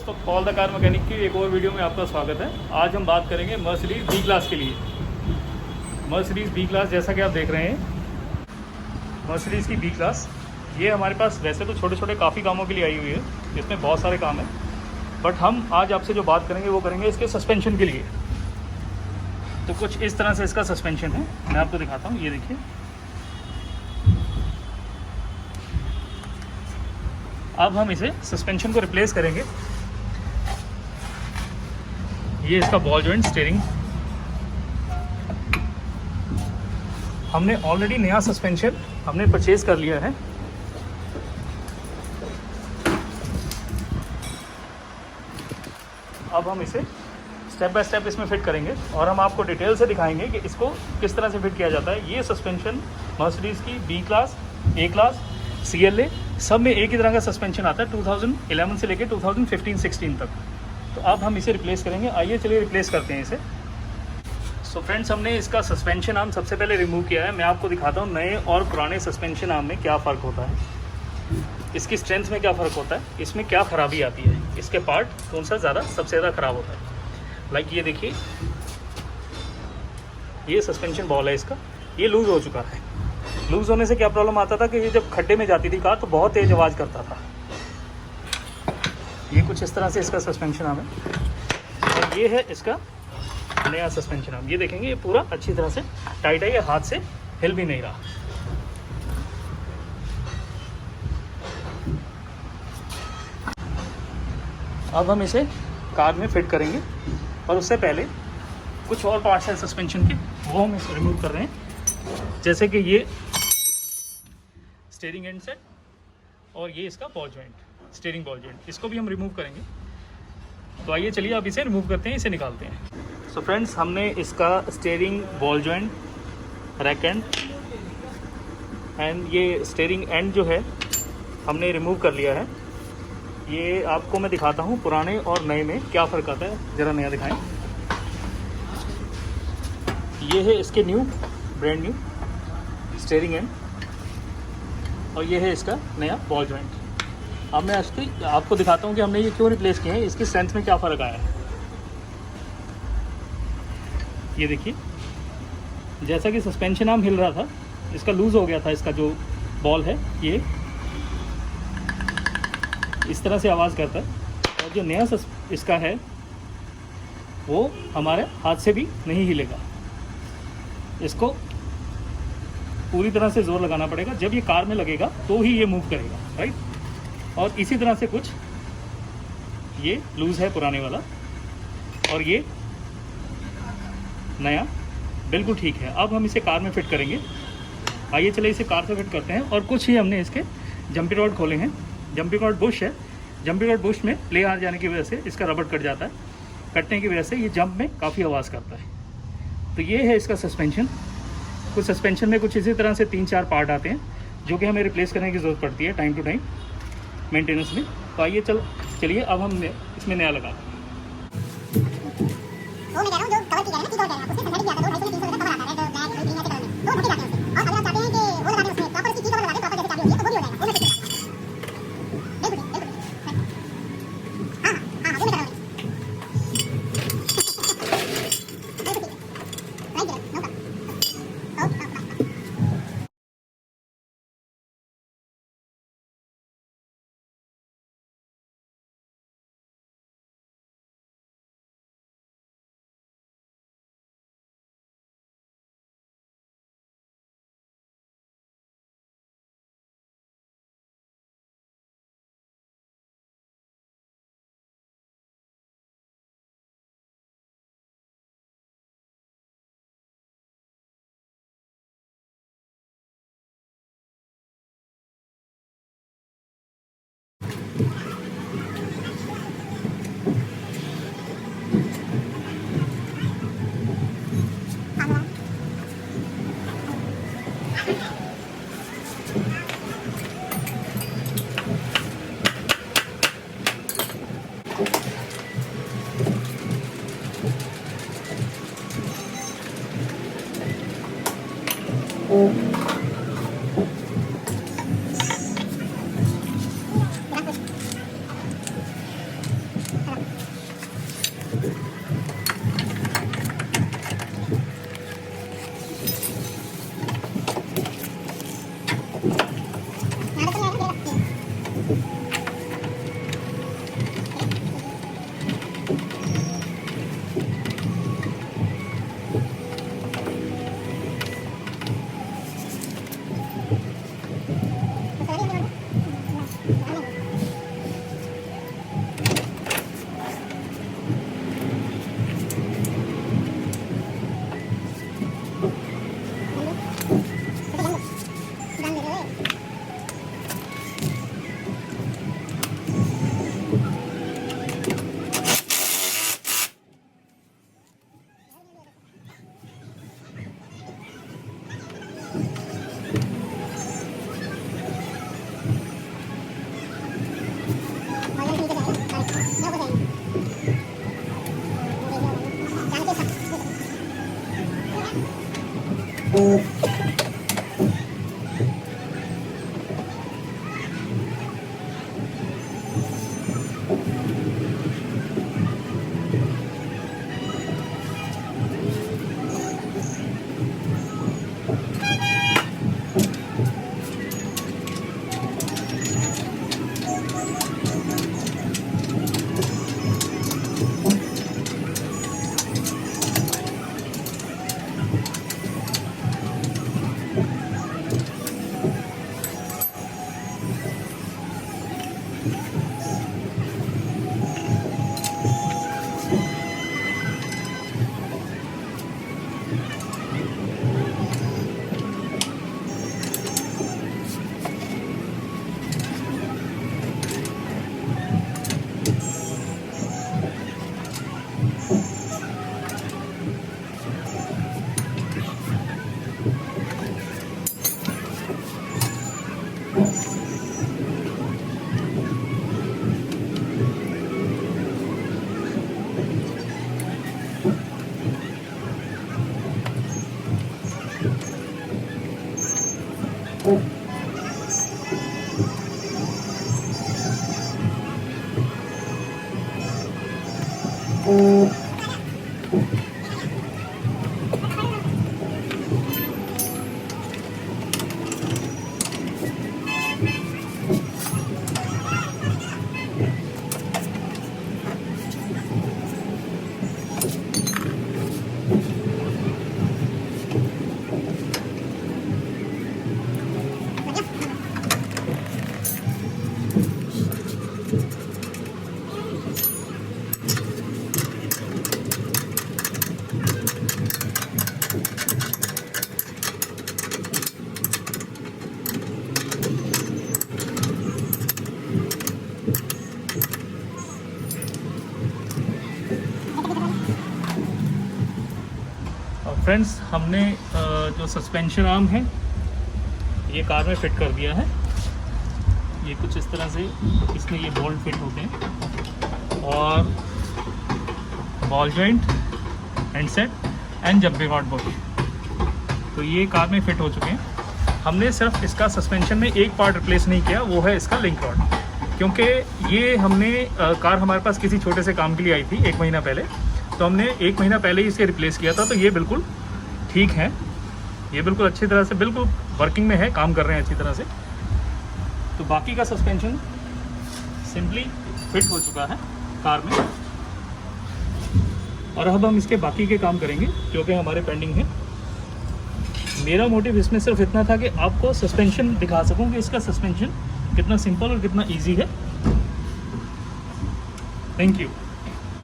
दोस्तों, call the car mechanic की एक और वीडियो में आपका स्वागत है। आज हम बात करेंगे मर्सिडीज़ बी क्लास के लिए। मर्सिडीज़ बी क्लास जैसा कि आप देख रहे हैं, मर्सिडीज़ की बी क्लास ये हमारे पास वैसे तो छोटे छोटे काफ़ी कामों के लिए आई हुई है, इसमें बहुत सारे काम हैं, बट हम आज आपसे जो बात करेंगे वो करेंगे इसके सस्पेंशन के लिए। तो कुछ इस तरह से इसका सस्पेंशन है, मैं आपको दिखाता हूँ। ये देखिए, अब हम इसे सस्पेंशन को रिप्लेस करेंगे। ये इसका बॉल जॉइंट स्टीयरिंग, हमने ऑलरेडी नया सस्पेंशन हमने परचेज़ कर लिया है। अब हम इसे स्टेप बाय स्टेप इसमें फिट करेंगे और हम आपको डिटेल से दिखाएंगे कि इसको किस तरह से फिट किया जाता है। ये सस्पेंशन मर्सिडीज़ की बी क्लास, ए क्लास, CLA सब में एक ही तरह का सस्पेंशन आता है 2011 से लेकर 2015-16 तक। तो अब हम इसे रिप्लेस करेंगे। आइए चलिए रिप्लेस करते हैं इसे। सो फ्रेंड्स, हमने इसका सस्पेंशन आर्म सबसे पहले रिमूव किया है। मैं आपको दिखाता हूँ नए और पुराने सस्पेंशन आर्म में क्या फ़र्क होता है, इसकी स्ट्रेंथ में क्या फ़र्क होता है, इसमें क्या ख़राबी आती है, इसके पार्ट कौन सा सबसे ज़्यादा ख़राब होता है। लाइक ये देखिए, ये सस्पेंशन बॉल है इसका, ये लूज़ हो चुका है। लूज़ होने से क्या प्रॉब्लम आता था कि ये जब खड्डे में जाती थी कार तो बहुत तेज़ आवाज़ करता था। ये कुछ इस तरह से इसका सस्पेंशन आर्म है और ये है इसका नया सस्पेंशन आर्म। ये देखेंगे, ये पूरा अच्छी तरह से टाइट है, ये हाथ से हिल भी नहीं रहा। अब हम इसे कार में फिट करेंगे और उससे पहले कुछ और पार्ट्स हैं सस्पेंशन के, वो हम इसे रिमूव कर रहे हैं। जैसे कि ये स्टीयरिंग एंड सेट और ये इसका ball joint, steering ball joint, इसको भी हम रिमूव करेंगे। तो आइए चलिए अब इसे रिमूव करते हैं, इसे निकालते हैं। सो फ्रेंड्स, हमने इसका steering ball joint, rack and ये स्टीयरिंग एंड जो है हमने रिमूव कर लिया है। ये आपको मैं दिखाता हूँ पुराने और नए में क्या फ़र्क आता है। ज़रा नया दिखाएं। ये है इसके new, brand new steering and और ये है इसका नया बॉल जॉइंट। अब मैं आपको दिखाता हूँ कि हमने ये क्यों रिप्लेस किए हैं, इसकी स्ट्रेंथ में क्या फ़र्क आया है। ये देखिए, जैसा कि सस्पेंशन आर्म हिल रहा था, इसका लूज़ हो गया था। इसका जो बॉल है ये इस तरह से आवाज़ करता है और जो नया इसका है वो हमारे हाथ से भी नहीं हिलेगा। इसको पूरी तरह से ज़ोर लगाना पड़ेगा, जब ये कार में लगेगा तो ही ये मूव करेगा, राइट। और इसी तरह से कुछ ये लूज़ है पुराने वाला और ये नया बिल्कुल ठीक है। अब हम इसे कार में फिट करेंगे। आइए चले इसे कार से फिट करते हैं। और कुछ ही हमने इसके जंपी रॉड खोले हैं। जंपी रॉड बुश है, जंपी रॉड बुश में प्ले आ जाने की वजह से इसका रबड़ कट जाता है। कटने की वजह से ये जंप में काफ़ी आवाज़ करता है। तो ये है इसका सस्पेंशन। कुछ सस्पेंशन में कुछ इसी तरह से 3-4 पार्ट आते हैं जो कि हमें रिप्लेस करने की ज़रूरत पड़ती है टाइम टू टाइम मेंटेनेंस में। तो आइए चलिए अब हम इसमें नया लगाते हैं। फ्रेंड्स, हमने जो सस्पेंशन आर्म है ये कार में फिट कर दिया है। ये कुछ इस तरह से इसमें ये बोल्ट फिट होते हैं और ball joint, handset and jumping out Bush, तो ये कार में फिट हो चुके हैं। हमने सिर्फ इसका सस्पेंशन में एक पार्ट रिप्लेस नहीं किया, वो है इसका लिंक रॉड, क्योंकि ये हमने कार हमारे पास किसी छोटे से काम के लिए आई थी 1 महीना पहले, तो हमने 1 महीना पहले ही इसे रिप्लेस किया था। तो ये बिल्कुल ठीक है, ये बिल्कुल अच्छी तरह से बिल्कुल वर्किंग में है, काम कर रहे हैं अच्छी तरह से। तो बाकी का सस्पेंशन सिंपली फिट हो चुका है कार में, और अब हम इसके बाकी के काम करेंगे जो कि हमारे पेंडिंग है। मेरा मोटिव इसमें सिर्फ इतना था कि आपको सस्पेंशन दिखा सकूं कि इसका सस्पेंशन कितना सिंपल और कितना ईजी है। Thank you.